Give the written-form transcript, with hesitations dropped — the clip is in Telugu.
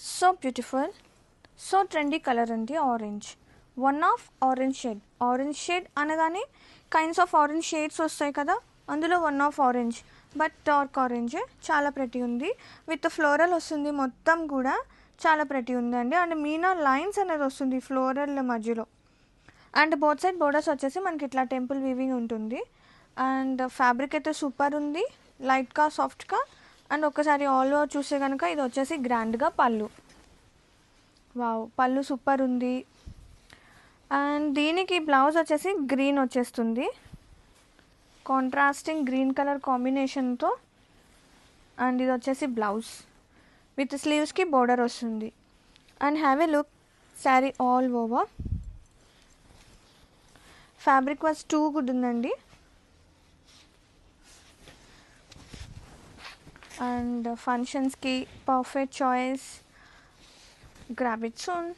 So beautiful, so trendy colour అండి orange. One of orange shade. Orange shade అనగానే కైండ్స్ ఆఫ్ ఆరెంజ్ షేడ్స్ వస్తాయి కదా, అందులో one of orange, but dark orange. చాలా ప్రతి ఉంది, విత్ ఫ్లోరల్ వస్తుంది మొత్తం కూడా. చాలా ప్రతి ఉందండి. అండ్ మీనా లైన్స్ అనేది వస్తుంది ఫ్లోరల్ మధ్యలో. అండ్ బోత్ సైడ్ బోర్డర్స్ వచ్చేసి మనకి ఇట్లా టెంపుల్ వీవింగ్ ఉంటుంది. అండ్ ఫ్యాబ్రిక్ అయితే సూపర్ ఉంది, లైట్గా సాఫ్ట్గా. అండ్ ఒకసారి ఆల్ ఓవర్ చూస్తే కనుక ఇది వచ్చేసి గ్రాండ్గా పళ్ళు. వావ్, పళ్ళు సూపర్ ఉంది. అండ్ దీనికి బ్లౌజ్ వచ్చేసి గ్రీన్ వచ్చేస్తుంది, కాంట్రాస్టింగ్ గ్రీన్ కలర్ కాంబినేషన్తో. అండ్ ఇది వచ్చేసి బ్లౌజ్ విత్ స్లీవ్స్కి బోర్డర్ వస్తుంది. And have a look sari all over. Fabric was too good ఉందండి. అండ్ ఫంక్షన్స్కి perfect choice. Grab it soon.